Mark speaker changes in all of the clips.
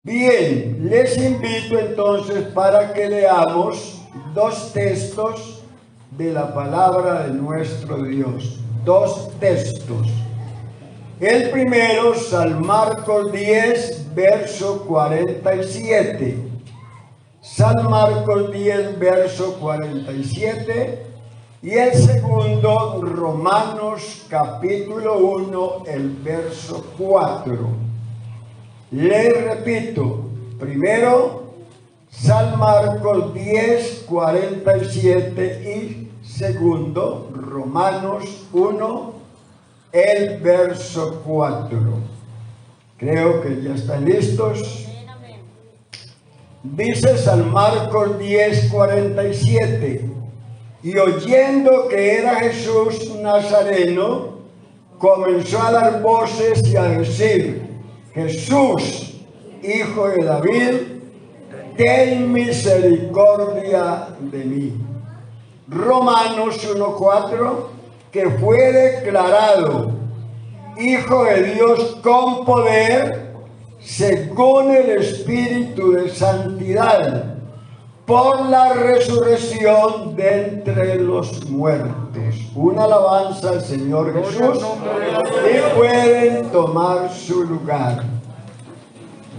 Speaker 1: Bien, les invito entonces para que leamos dos textos de la palabra de nuestro Dios. Dos textos. El primero, San Marcos 10, verso 47. San Marcos 10, verso 47. Y el segundo, Romanos capítulo 1, el verso 4. Les repito, primero, San Marcos 10, 47 y segundo, Romanos 1, el verso 4. Creo que ya están listos. Dice San Marcos 10, 47. Y oyendo que era Jesús Nazareno, comenzó a dar voces y a decir: Jesús, hijo de David, ten misericordia de mí. Romanos 1:4, que fue declarado Hijo de Dios con poder, según el Espíritu de Santidad, por la resurrección de entre los muertos. Una alabanza al Señor Jesús, y pueden tomar su lugar.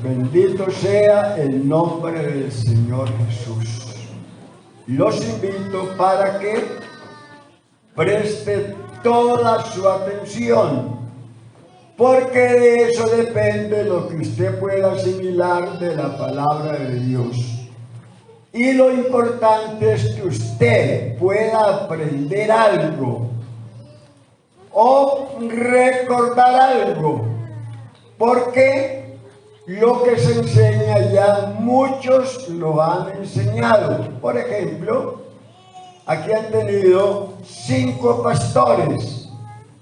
Speaker 1: Bendito sea el nombre del Señor Jesús. Los invito para que presten toda su atención, porque de eso depende lo que usted pueda asimilar de la palabra de Dios. Y lo importante es que usted pueda aprender algo o recordar algo, porque lo que se enseña ya muchos lo han enseñado. Por ejemplo, aquí han tenido 5 pastores,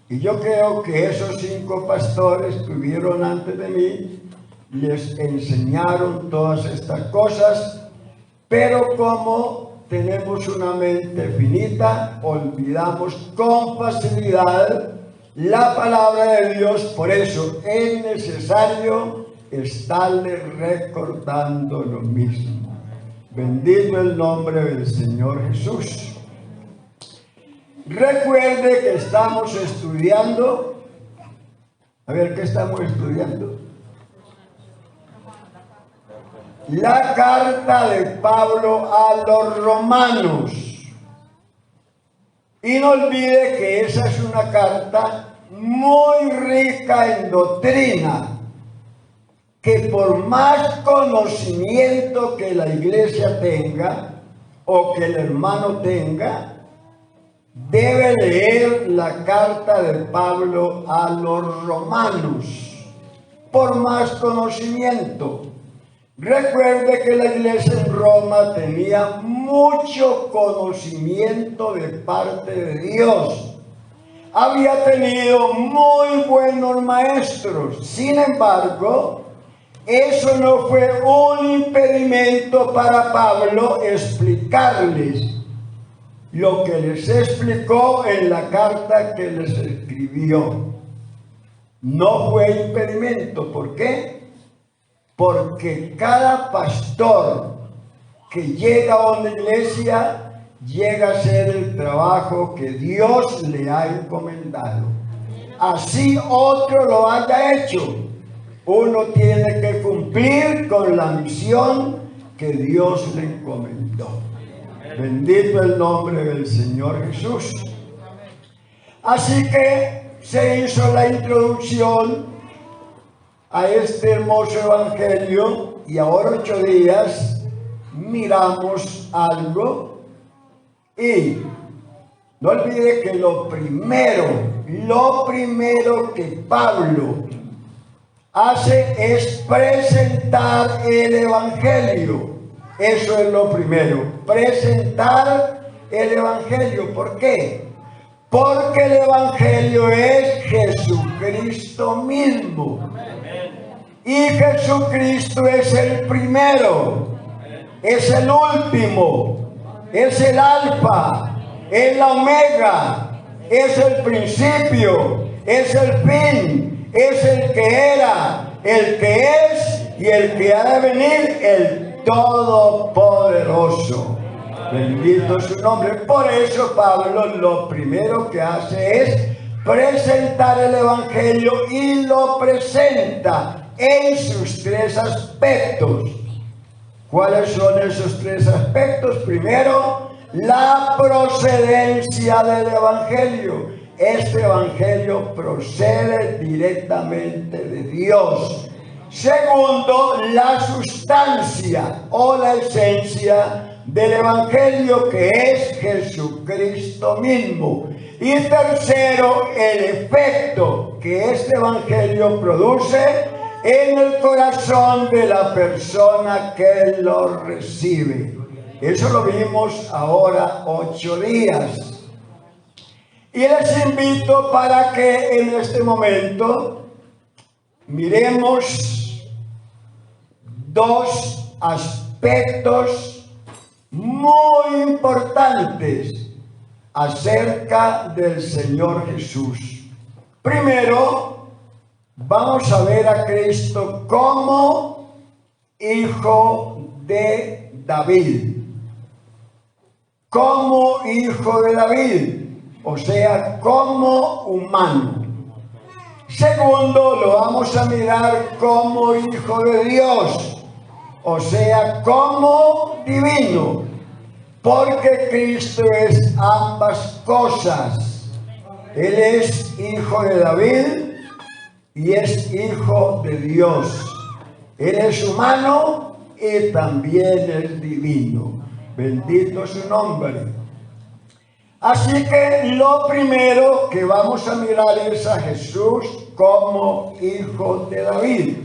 Speaker 1: y yo creo que esos 5 pastores que hubieron antes de mí les enseñaron todas estas cosas. Pero como tenemos una mente finita, olvidamos con facilidad la palabra de Dios. Por eso es necesario estarle recordando lo mismo. Bendito el nombre del Señor Jesús. Recuerde que estamos estudiando. A ver, ¿qué estamos estudiando? La carta de Pablo a los romanos. Y no olvide que esa es una carta muy rica en doctrina, que por más conocimiento que la iglesia tenga o que el hermano tenga, debe leer la carta de Pablo a los romanos, por más conocimiento. Recuerde que la iglesia en Roma tenía mucho conocimiento de parte de Dios. Había tenido muy buenos maestros. Sin embargo, eso no fue un impedimento para Pablo explicarles lo que les explicó en la carta que les escribió. No fue impedimento. ¿Por qué? Porque cada pastor que llega a una iglesia llega a hacer el trabajo que Dios le ha encomendado. Así otro lo haya hecho, uno tiene que cumplir con la misión que Dios le encomendó. Bendito el nombre del Señor Jesús. Así que se hizo la introducción a este hermoso evangelio, y ahora 8 días miramos algo. Y no olvide que lo primero que Pablo hace es presentar el evangelio. Eso es lo primero, presentar el evangelio. ¿Por qué? Porque el evangelio es Jesucristo mismo. Y Jesucristo es el primero, es el último, es el alfa, es la omega, es el principio, es el fin, es el que era, el que es y el que ha de venir, el Todopoderoso. Bendito es su nombre. Por eso Pablo lo primero que hace es presentar el Evangelio y lo presenta en sus tres aspectos. ¿Cuáles son esos tres aspectos? Primero, la procedencia del Evangelio. Este Evangelio procede directamente de Dios. Segundo, la sustancia o la esencia del Evangelio, que es Jesucristo mismo. Y tercero, el efecto que este Evangelio produce en el corazón de la persona que lo recibe. Eso lo vimos ahora 8 días. Y les invito para que en este momento miremos 2 aspectos muy importantes acerca del Señor Jesús. Primero, vamos a ver a Cristo como hijo de David. Como hijo de David, o sea, como humano. Segundo, lo vamos a mirar como hijo de Dios, o sea, como divino, porque Cristo es ambas cosas. Él es hijo de David y es hijo de Dios. Él es humano y también es divino. Bendito su nombre. Así que lo primero que vamos a mirar es a Jesús como hijo de David.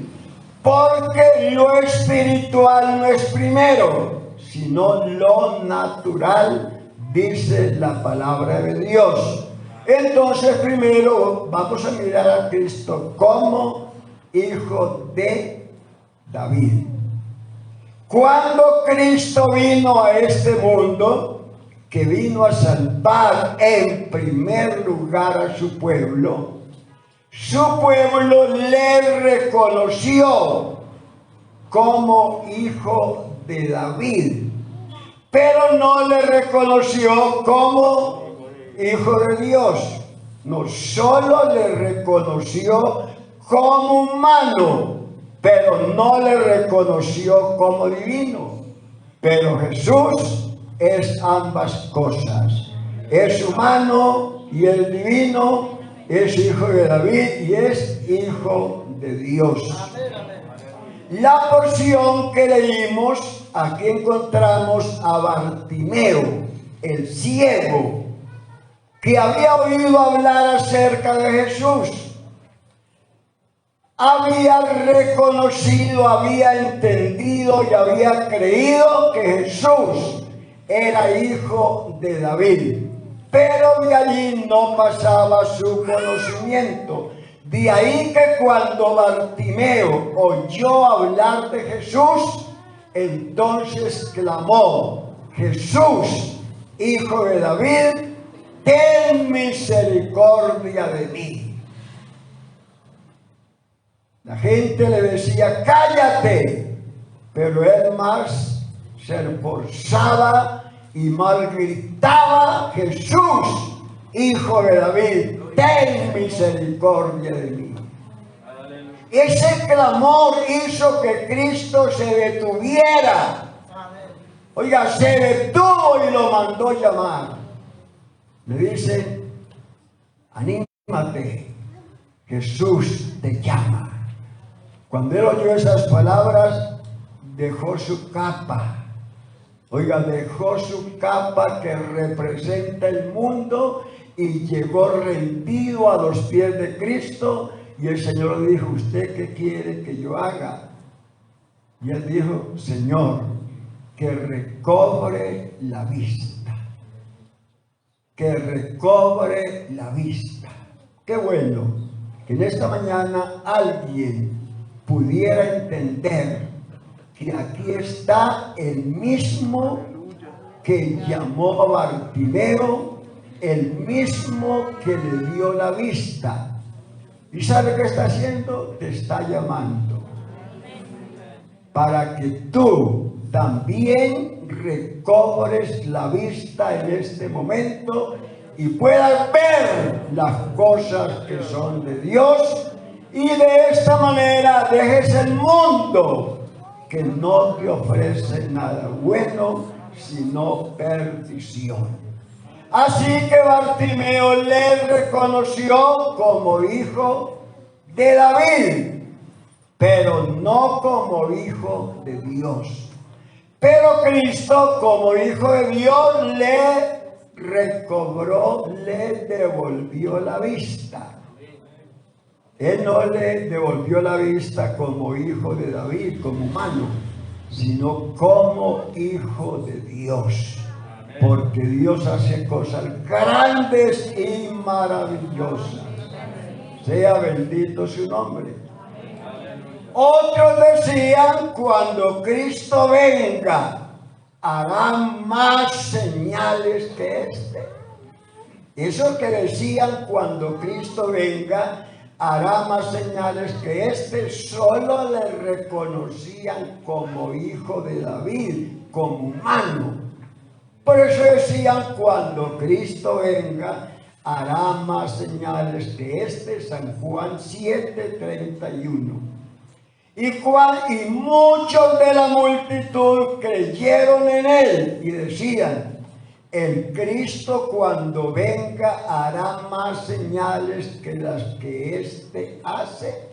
Speaker 1: Porque lo espiritual no es primero, sino lo natural, dice la palabra de Dios. Entonces primero vamos a mirar a Cristo como hijo de David. Cuando Cristo vino a este mundo, que vino a salvar en primer lugar a su pueblo le reconoció como hijo de David, pero no le reconoció como hijo de Dios. No solo le reconoció como humano, pero no le reconoció como divino. Pero Jesús es ambas cosas. Es humano y es divino, es hijo de David y es hijo de Dios. La porción que leímos, aquí encontramos a Bartimeo, el ciego, que había oído hablar acerca de Jesús. Había reconocido, había entendido y había creído que Jesús era hijo de David, pero de allí no pasaba su conocimiento. De ahí que cuando Bartimeo oyó hablar de Jesús, entonces clamó: Jesús, hijo de David, ten misericordia de mí. La gente le decía: cállate, pero él más se esforzaba y más gritaba: Jesús, hijo de David, ten misericordia de mí. Ese clamor hizo que Cristo se detuviera. Oiga, se detuvo y lo mandó llamar. Le dice: anímate, Jesús te llama. Cuando él oyó esas palabras, dejó su capa. Oiga, dejó su capa que representa el mundo y llegó rendido a los pies de Cristo. Y el Señor le dijo: ¿usted qué quiere que yo haga? Y él dijo: Señor, que recobre la vista. Que recobre la vista. Qué bueno que en esta mañana alguien pudiera entender que aquí está el mismo que llamó a Bartimeo, el mismo que le dio la vista. ¿Y sabe qué está haciendo? Te está llamando. para que tú también recobres la vista en este momento y puedas ver las cosas que son de Dios, y de esta manera dejes el mundo que no te ofrece nada bueno sino perdición. Así que Bartimeo le reconoció como hijo de David, pero no como hijo de Dios. Pero Cristo, como hijo de Dios, le recobró, le devolvió la vista. Él no le devolvió la vista como hijo de David, como humano, sino como hijo de Dios. Porque Dios hace cosas grandes y maravillosas. Sea bendito su nombre. Otros decían, cuando Cristo venga, harán más señales que este. Eso que decían, cuando Cristo venga, hará más señales que este, solo le reconocían como hijo de David, como humano. Por eso decían, cuando Cristo venga, hará más señales que este. San Juan 7:31. Y muchos de la multitud creyeron en él y decían, el Cristo cuando venga hará más señales que las que éste hace.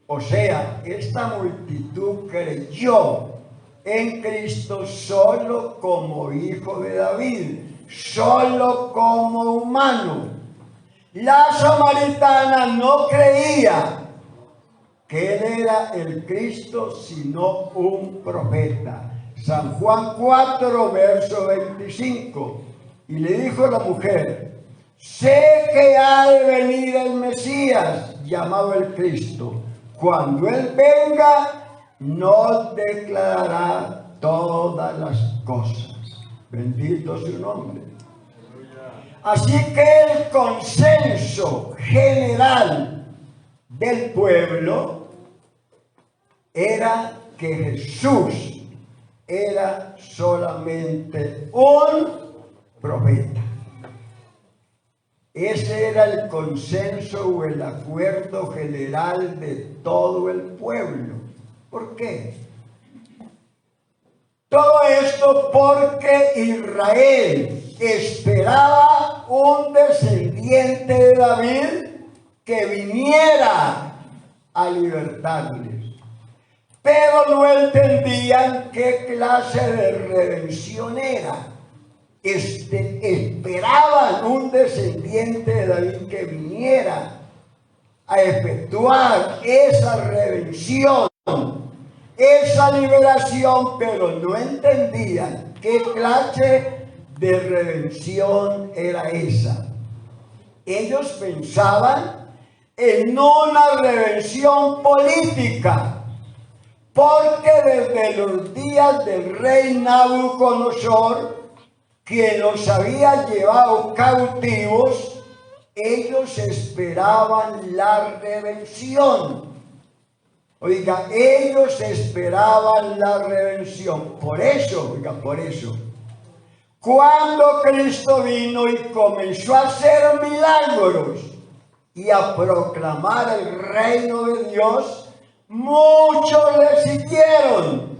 Speaker 1: O sea, esta multitud creyó en Cristo solo como hijo de David, solo como humano. La samaritana no creía que él era el Cristo, sino un profeta. San Juan 4, verso 25. Y le dijo a la mujer, sé que ha de venir el Mesías, llamado el Cristo. Cuando él venga, nos declarará todas las cosas. Bendito su nombre. Así que el consenso general del pueblo era que Jesús era solamente un profeta. Ese era el consenso o el acuerdo general de todo el pueblo. ¿Por qué? Todo esto porque Israel esperaba un descendiente de David que viniera a libertarles. Pero no entendían qué clase de redención era. Esperaban un descendiente de David que viniera a efectuar esa redención, esa liberación, pero no entendían qué clase de redención era esa. Ellos pensaban en una redención política, porque desde los días del rey Nabucodonosor, quien los había llevado cautivos, ellos esperaban la redención. Oiga, ellos esperaban la redención. Por eso, cuando Cristo vino y comenzó a hacer milagros y a proclamar el reino de Dios, muchos le siguieron,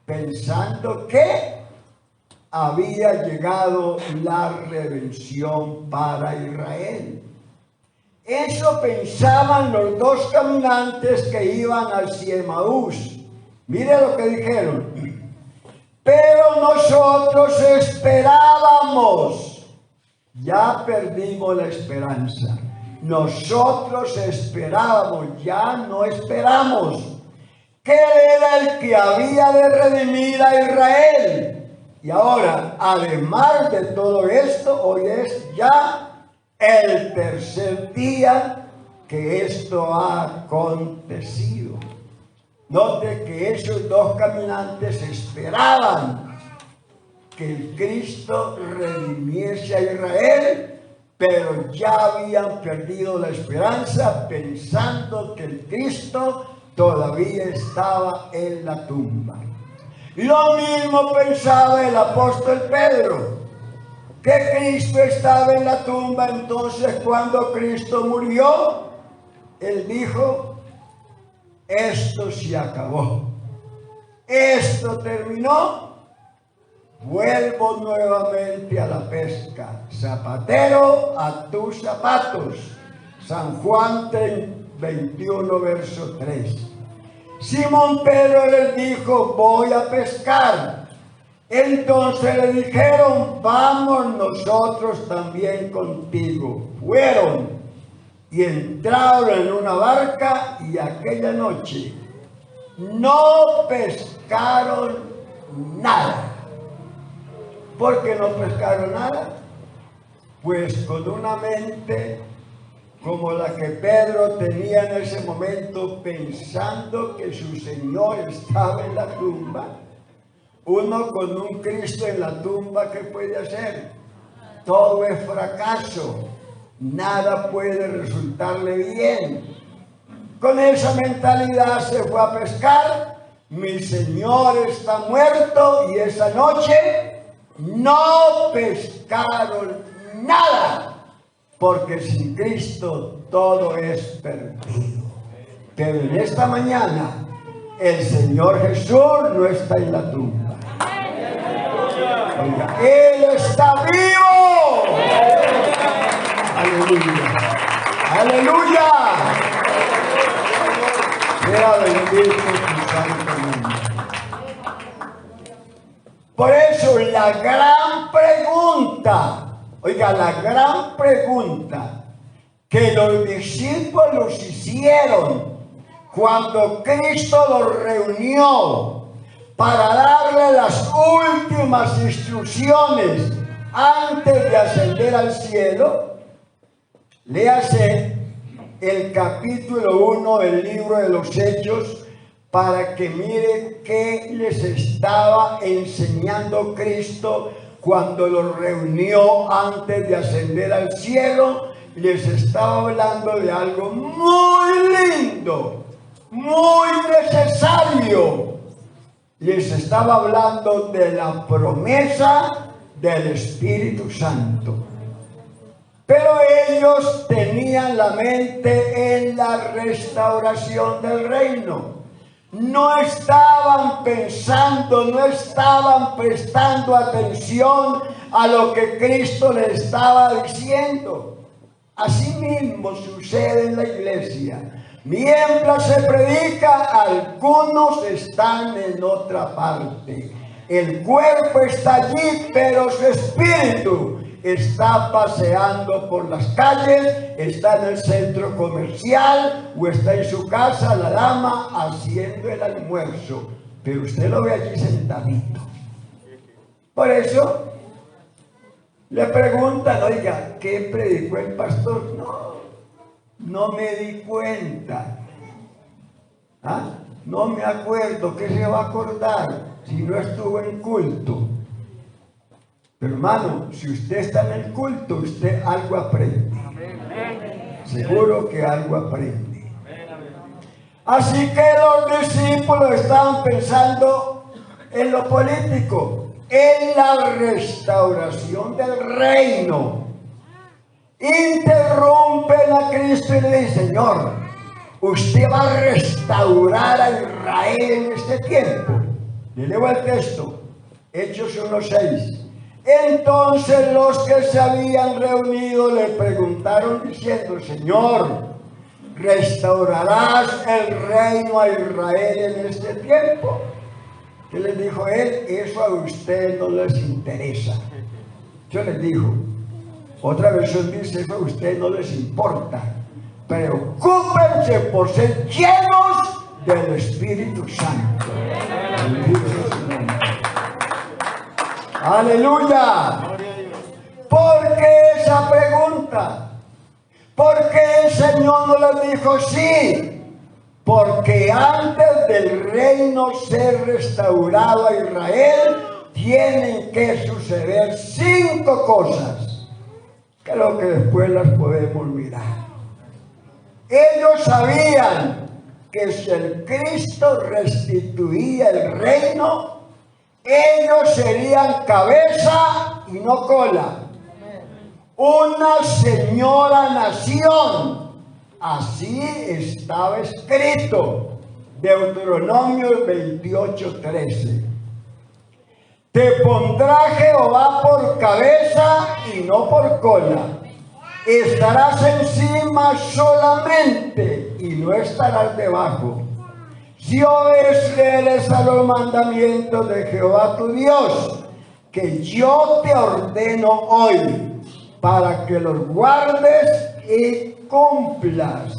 Speaker 1: pensando que había llegado la redención para Israel. Eso pensaban los dos caminantes que iban hacia Emaús. Mire lo que dijeron. Pero nosotros esperábamos. Ya perdimos la esperanza. Nosotros esperábamos, ya no esperamos. Que Él era el que había de redimir a Israel. Y ahora, además de todo esto, hoy es ya el tercer día que esto ha acontecido. Note que esos dos caminantes esperaban que el Cristo redimiese a Israel, pero ya habían perdido la esperanza pensando que el Cristo todavía estaba en la tumba. Lo mismo pensaba el apóstol Pedro, que Cristo estaba en la tumba. Entonces, cuando Cristo murió, él dijo: esto se acabó, esto terminó, vuelvo nuevamente a la pesca. Zapatero, a tus zapatos. San Juan 21, verso 3. Simón Pedro les dijo: voy a pescar. Entonces le dijeron: vamos nosotros también contigo. Fueron y entraron en una barca, y aquella noche no pescaron nada. ¿Por qué no pescaron nada? Pues con una mente como la que Pedro tenía en ese momento, pensando que su Señor estaba en la tumba. Uno con un Cristo en la tumba, ¿qué puede hacer? Todo es fracaso, nada puede resultarle bien. Con esa mentalidad se fue a pescar. Mi Señor está muerto, y esa noche no pescaron nada, porque sin Cristo todo es perdido. Pero en esta mañana el Señor Jesús no está en la tumba. Oiga, Él está vivo. Aleluya, aleluya. Sea bendito tu santo nombre. Por eso la gran pregunta, oiga, la gran pregunta que los discípulos hicieron cuando Cristo los reunió para darle las últimas instrucciones antes de ascender al cielo, léase el capítulo 1 del libro de los Hechos, para que mire qué les estaba enseñando Cristo cuando los reunió antes de ascender al cielo. Les estaba hablando de algo muy lindo, muy necesario. Les estaba hablando de la promesa del Espíritu Santo. Pero ellos tenían la mente en la restauración del reino. No estaban pensando, no estaban prestando atención a lo que Cristo les estaba diciendo. Así mismo sucede en la iglesia. Mientras se predica, algunos están en otra parte. El cuerpo está allí, pero su espíritu está paseando por las calles, está en el centro comercial o está en su casa, la dama, haciendo el almuerzo. Pero usted lo ve allí sentadito. Por eso le preguntan: oiga, ¿qué predicó el pastor? No me di cuenta. No me acuerdo. ¿Qué se va a acordar si no estuvo en culto? Pero hermano, si usted está en el culto, usted algo aprende. Seguro que algo aprende. Así que los discípulos estaban pensando en lo político, en la restauración del reino. Interrumpen a Cristo y le dicen: Señor, usted va a restaurar a Israel en este tiempo. Le leo el texto, Hechos 1:6. Entonces los que se habían reunido le preguntaron diciendo: Señor, ¿restaurarás el reino a Israel en este tiempo? ¿Qué les dijo él? Eso a ustedes no les interesa. Yo les digo, otra versión dice: eso a ustedes no les importa. Preocúpense por ser llenos del Espíritu Santo. Aleluya. ¿Por qué esa pregunta? ¿Por qué el Señor no les dijo sí? Porque antes del reino ser restaurado a Israel, tienen que suceder 5 cosas. Creo que después las podemos mirar. Ellos sabían que si el Cristo restituía el reino, ellos serían cabeza y no cola. Una señora nación. Así estaba escrito. Deuteronomio 28:13. Te pondrá Jehová por cabeza y no por cola. Estarás encima solamente y no estarás debajo. Si obedeces a los mandamientos de Jehová tu Dios, que yo te ordeno hoy, para que los guardes y cumplas.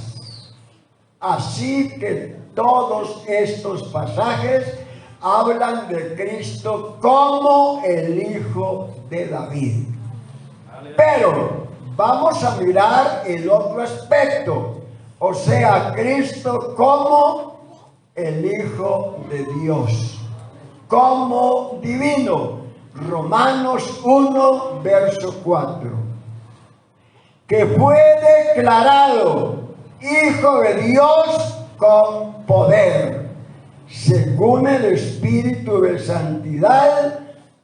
Speaker 1: Así que todos estos pasajes hablan de Cristo como el Hijo de David. Pero vamos a mirar el otro aspecto, o sea, Cristo como el Hijo de Dios, como divino. Romanos 1, verso 4. Que fue declarado Hijo de Dios con poder, según el Espíritu de Santidad,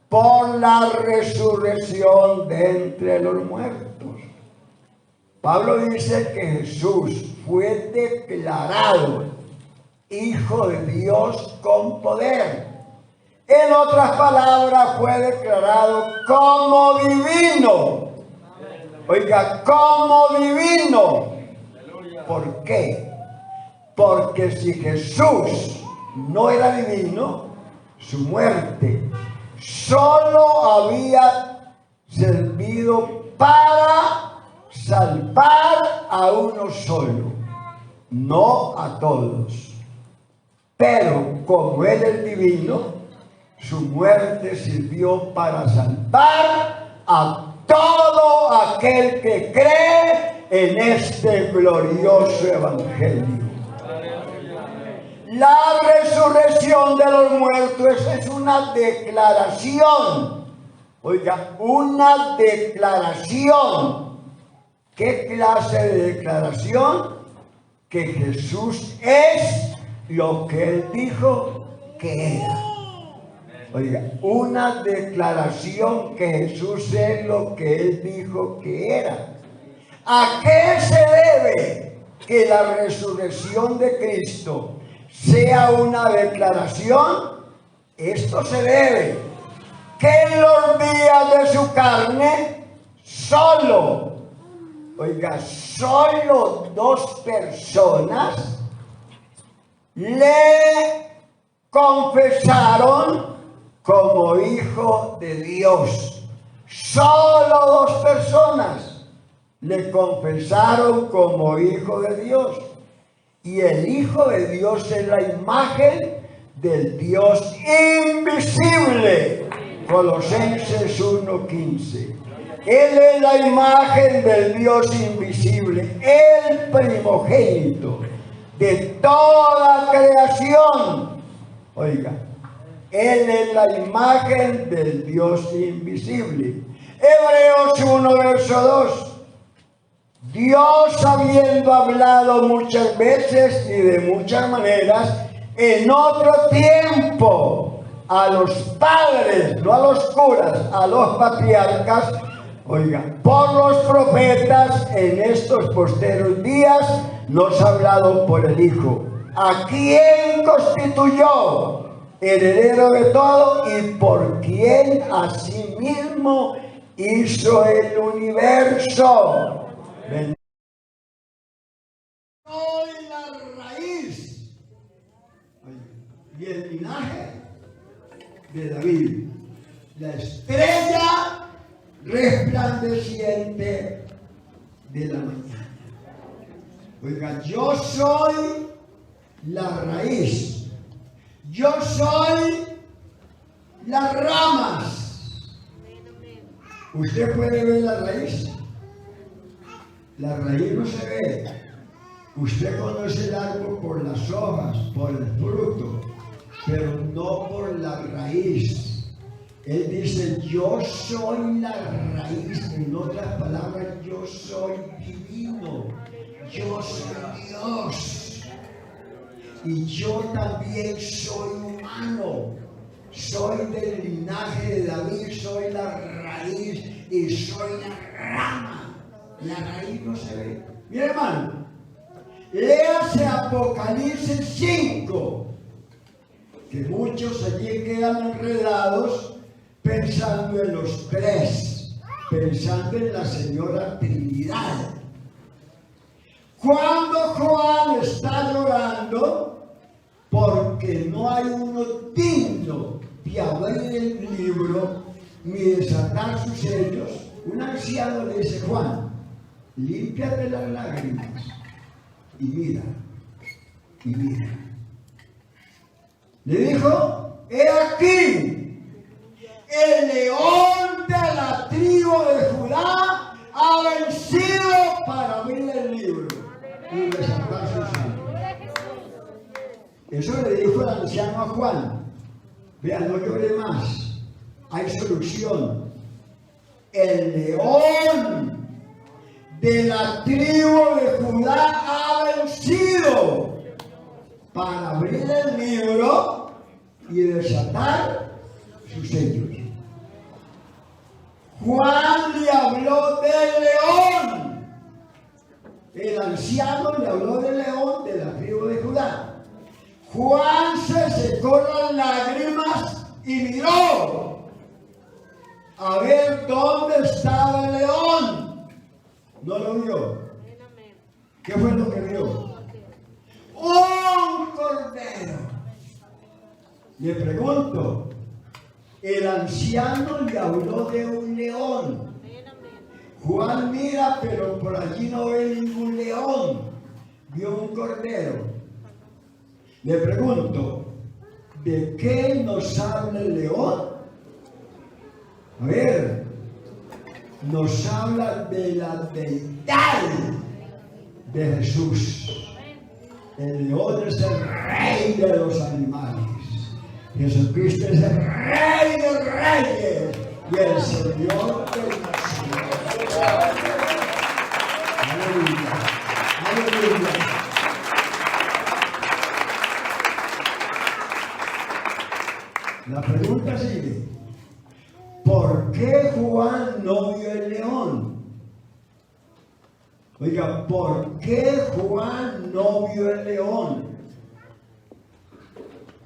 Speaker 1: por la resurrección de entre los muertos. Pablo dice que Jesús fue declarado Hijo de Dios con poder. En otras palabras, fue declarado como divino. Oiga, como divino. ¿Por qué? Porque si Jesús no era divino, su muerte solo había servido para salvar a uno solo, no a todos. Pero como Él es divino, su muerte sirvió para salvar a todo aquel que cree en este glorioso evangelio. La resurrección de los muertos es una declaración. Oiga, una declaración. ¿Qué clase de declaración? Que Jesús es lo que Él dijo que era. Oiga, una declaración que Jesús es lo que Él dijo que era. ¿A qué se debe que la resurrección de Cristo sea una declaración? Esto se debe que en los días de su carne solo dos personas le confesaron como Hijo de Dios. Solo dos personas le confesaron como Hijo de Dios. Y el Hijo de Dios es la imagen del Dios invisible. Colosenses 1:15. Él es la imagen del Dios invisible, el primogénito de toda creación. Oiga, Él es la imagen del Dios invisible. Hebreos 1, verso 2. Dios, habiendo hablado muchas veces y de muchas maneras, en otro tiempo, a los padres, no a los curas, a los patriarcas, oiga, por los profetas, en estos posteros días, nos ha hablado por el Hijo, a quien constituyó heredero de todo y por quien asimismo hizo el universo. Soy la raíz y el linaje de David, la estrella resplandeciente de la mañana. Oiga, yo soy la raíz, yo soy las ramas. ¿Usted puede ver la raíz? La raíz no se ve. Usted conoce el árbol por las hojas, por el fruto, pero no por la raíz. Él dice, yo soy la raíz. En otras palabras, yo soy divino. Yo soy Dios. y yo también soy humano. Soy del linaje de David, soy la raíz y soy la rama. La raíz no se ve. Mira, hermano, léase Apocalipsis 5, que muchos allí quedan enredados pensando en los tres, pensando en la Señora Trinidad. Cuando Juan está llorando porque no hay uno digno de abrir el libro ni desatar sus sellos, un anciano le dice: Juan, límpiate las lágrimas y mira, y mira. Le dijo: he aquí, el león de la tribu de Judá ha vencido para abrir el libro y desatar sus sellos. Eso le dijo el anciano a Juan. Vean, no llore más. Hay solución. El león de la tribu de Judá ha vencido para abrir el libro y desatar sus sellos. Juan le habló del león. El anciano le habló del león de la tribu de Judá. Juan se secó las lágrimas y miró a ver dónde estaba el león. No lo vio. ¿Qué fue lo que vio? Un cordero. Le pregunto, el anciano le habló de un león. Juan mira, pero por allí no ve ningún león. Vio un cordero. Le pregunto, ¿de qué nos habla el león? A ver, nos habla de la deidad de Jesús. El león es el rey de los animales. Jesucristo es el rey de reyes y el Señor de los señores. Aleluya, aleluya. La pregunta sigue: ¿por qué Juan no vio el león? Oiga, ¿por qué Juan no vio el león?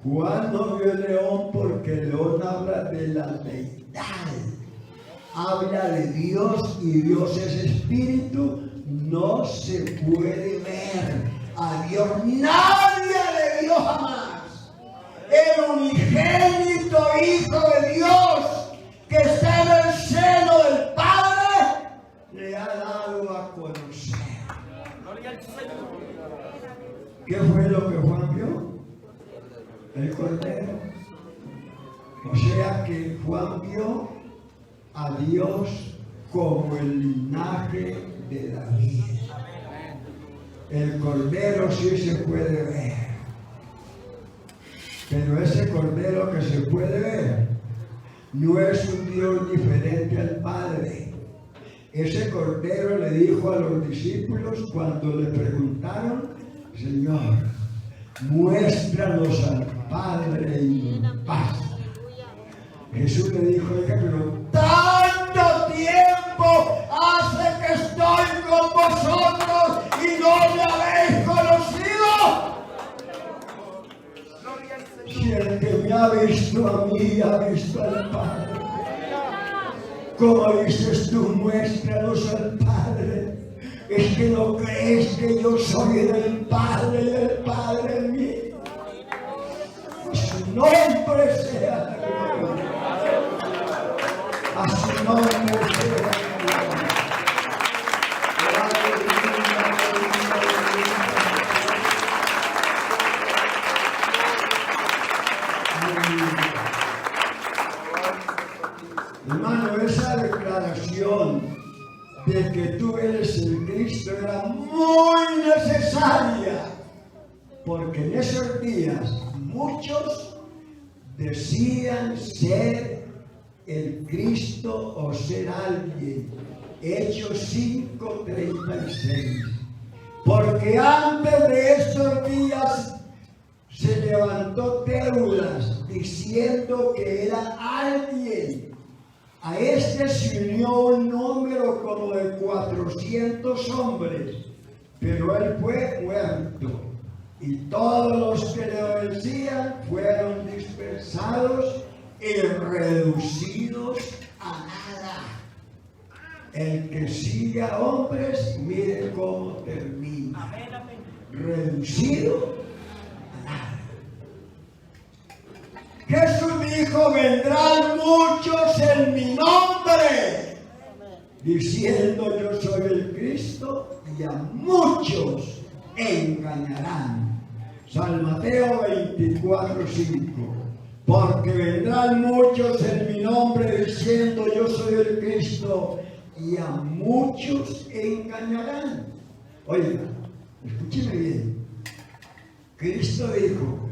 Speaker 1: Juan no vio el león porque el león habla de la deidad, habla de Dios, y Dios es espíritu, no se puede ver. A Dios nadie le vio jamás. El unigénito Hijo de Dios que está en el seno del Padre le ha dado a conocer. ¿Qué fue lo que Juan vio? El cordero. O sea que Juan vio a Dios como el linaje de David. El cordero sí se puede ver. Pero ese cordero que se puede ver no es un Dios diferente al Padre. Ese cordero le dijo a los discípulos cuando le preguntaron: Señor, muéstranos al Padre y paz. Jesús le dijo: oiga, pero tanto tiempo hace que estoy con vosotros y no me habéis conocido. Si el que me ha visto a mí ha visto al Padre. Como dices tú, muéstranos al Padre. Es que no crees que yo soy del Padre y el Padre en mí. A su nombre sea la gloria. A su nombre sea la gloria. Hermano, esa declaración de que tú eres el Cristo era muy necesaria, porque en esos días muchos decían ser el Cristo o ser alguien. Hechos 5:36. Porque antes de estos días se levantó Teudas diciendo que era alguien. A este se unió un número como de 400 hombres, pero él fue muerto. Y todos los que le obedecían fueron dispersados y reducidos a nada. El que sigue a hombres, mire cómo termina.
Speaker 2: Amén, amén.
Speaker 1: Reducido a nada. Jesús dijo: vendrán muchos en mi nombre, diciendo yo soy el Cristo, y a muchos engañarán. San Mateo 24:5. Porque vendrán muchos en mi nombre diciendo yo soy el Cristo, y a muchos engañarán. Oiga, escúcheme bien. Cristo dijo: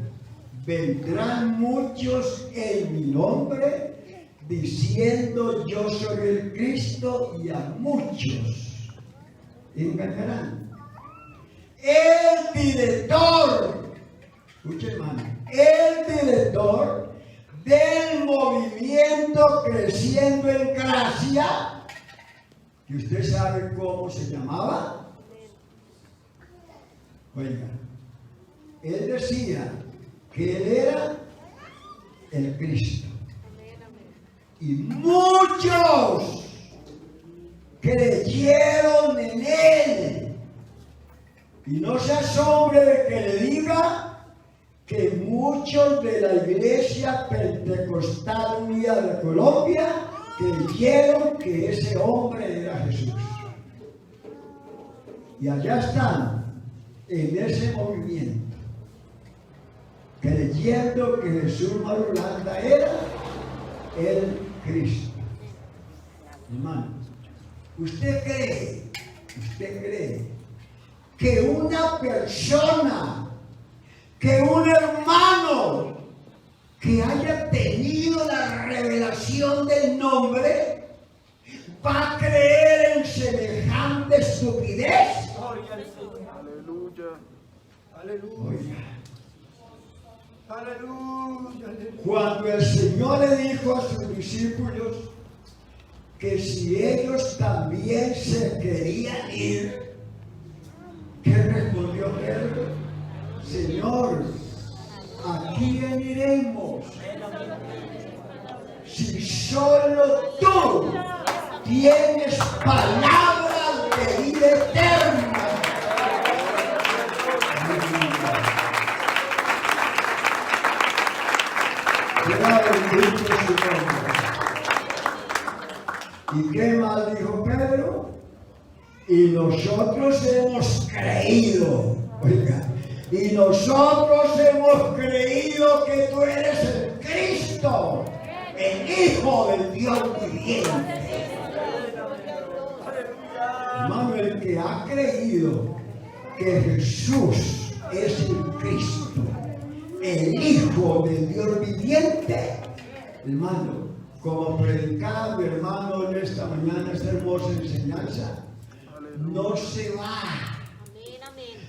Speaker 1: vendrán muchos en mi nombre diciendo yo soy el Cristo, y a muchos engañarán. El director, escuche hermano, el director del movimiento Creciendo en Gracia, que usted sabe cómo se llamaba. Oiga, él decía que él era el Cristo. Y muchos creyeron en él. Y no se asombre de que le diga que muchos de la Iglesia Pentecostal Unida de Colombia creyeron que ese hombre era Jesús. Y allá están, en ese movimiento, creyendo que Jesús Marulanda era el Cristo. Hermano, ¿usted cree que una persona, que un hermano que haya tenido la revelación del nombre va a creer en semejante estupidez?
Speaker 2: Aleluya.
Speaker 1: Aleluya.
Speaker 2: Aleluya.
Speaker 1: Cuando el Señor le dijo a sus discípulos que si ellos también se querían ir, ¿qué respondió Pedro? Señor, ¿a quién iremos? Si solo tú tienes palabras de vida eterna. Bendito su nombre. ¿Y qué más dijo Pedro? Y nosotros hemos creído, oiga, y nosotros hemos creído que tú eres el Cristo, el Hijo del Dios viviente. Hermano, el que ha creído que Jesús es el Cristo, el Hijo del Dios viviente, hermano, como predicaba mi hermano en esta mañana, esta hermosa enseñanza, no se va,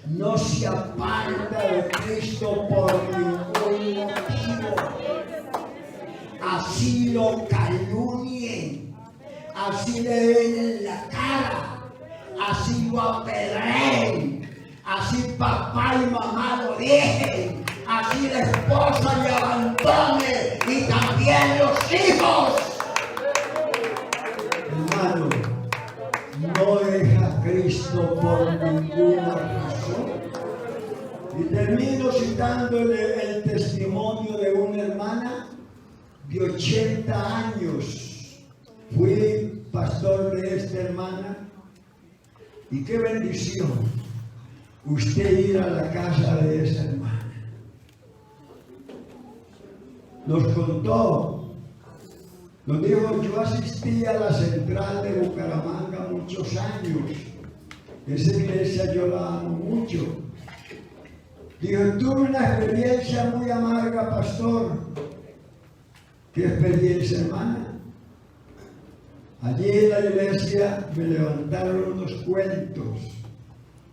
Speaker 1: no se aparta de Cristo por ningún motivo. Así lo calumnien, así le den en la cara, así lo apedreen, así papá y mamá lo dejen, así la esposa le abandone y también los hijos. Hermano, no deja a Cristo por ninguna razón. Y termino citándole el testimonio de una hermana de 80 años. Fui pastor de esta hermana y qué bendición usted ir a la casa de esa hermana. Nos contó, nos dijo: yo asistí a la central de Bucaramanga muchos años, esa iglesia yo la amo mucho. Dijo: tuve una experiencia muy amarga, pastor. ¿Qué experiencia, hermana? Allí en la iglesia me levantaron unos cuentos.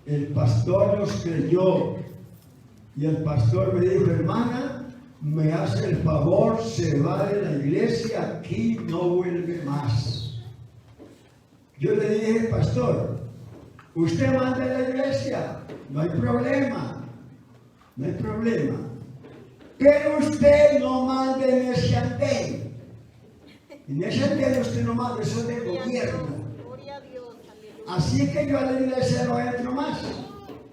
Speaker 1: El pastor los creyó Y el pastor me dijo, hermana, me hace el favor, se va de la iglesia, aquí no vuelve más. Yo le dije, pastor, usted manda en la iglesia, no hay problema, no hay problema. Pero usted no manda en ese andén. En ese andén usted no manda, eso es del gobierno. Así que yo a la iglesia no entro más.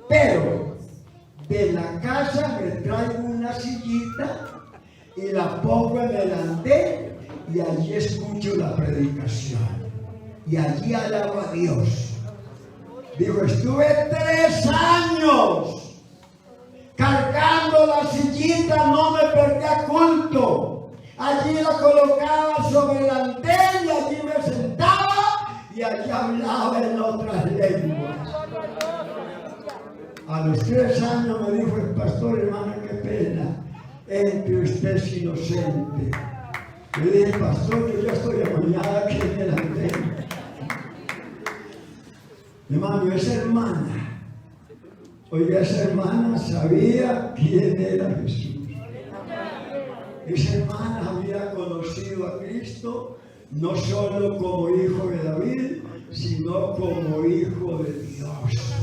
Speaker 1: Pero de la casa me traigo una sillita y la pongo en el andén y allí escucho la predicación. Y allí alabo a Dios. Digo, estuve 3 años cargando la sillita, no me perdía culto. Allí la colocaba sobre el andén y allí me sentaba y allí hablaba en otras lenguas. A los 3 años me dijo el pastor, hermano, qué pena, entre usted es inocente. Le dije, pastor, yo ya estoy amoñada aquí en el andén. Hermano, esa hermana, oiga, esa hermana sabía quién era Jesús. Esa hermana había conocido a Cristo no solo como hijo de David, sino como hijo de Dios.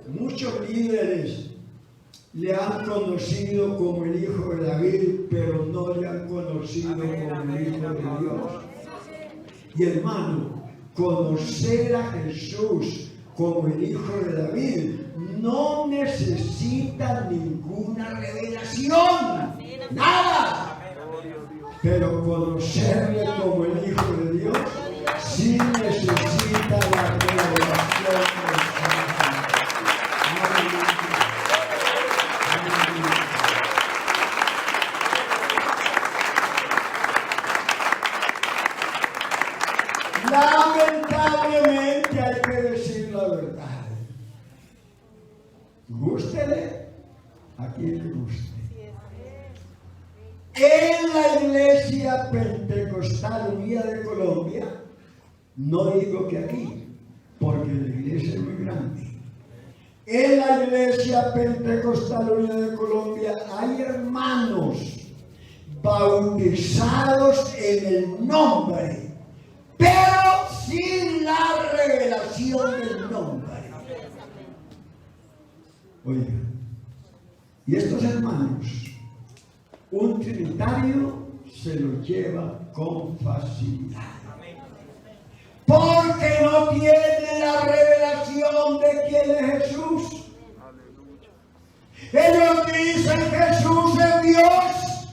Speaker 1: Muchos líderes le han conocido como el hijo de David, pero no le han conocido como el hijo de Dios. Y hermano, conocer a Jesús como el hijo de David no necesita ninguna revelación, nada. Pero conocerle como el hijo de Dios sí necesita la revelación del Santo. Lamentablemente hay que decir la verdad. Gústele a quien le guste. En la Iglesia Pentecostal Unida de Colombia, no digo que aquí, porque la iglesia es muy grande. En la Iglesia Pentecostal Unida de Colombia hay hermanos bautizados en el nombre, pero sin la revelación del nombre. Oiga, y estos hermanos, un trinitario se los lleva con facilidad. Porque no tiene la revelación de quién es Jesús. Ellos dicen Jesús es Dios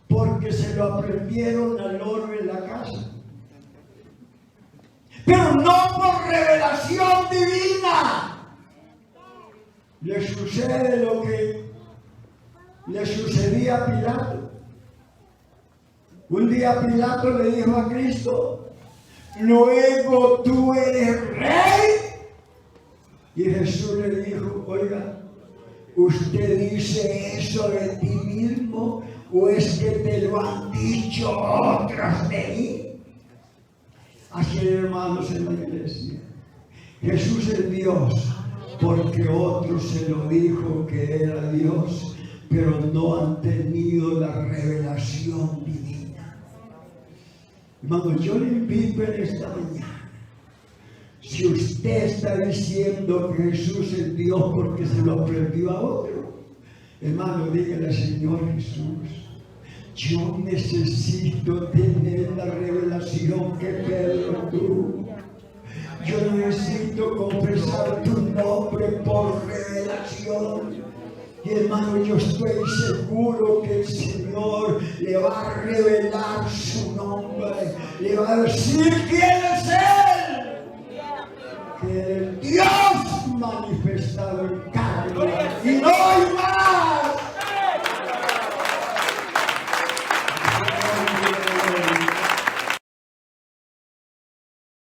Speaker 1: porque se lo aprendieron al loro en la casa. Pero no por revelación divina. Le sucede lo que le sucedía a Pilato. Un día Pilato le dijo a Cristo, luego tú eres rey. Y Jesús le dijo, oiga, ¿usted dice eso de ti mismo o es que te lo han dicho otros de mí? Así, hermanos, en la iglesia, Jesús es Dios porque otro se lo dijo que era Dios, pero no han tenido la revelación divina. Hermano, yo le invito en esta mañana, si usted está diciendo que Jesús es Dios porque se lo aprendió a otro, hermano, dígale, Señor Jesús, yo necesito tener la revelación que Pedro tuvo. Yo necesito confesar tu nombre por revelación. Y hermano, yo estoy seguro que el Señor le va a revelar su nombre. Le va a decir quién es Él. Que el Dios manifestado en carne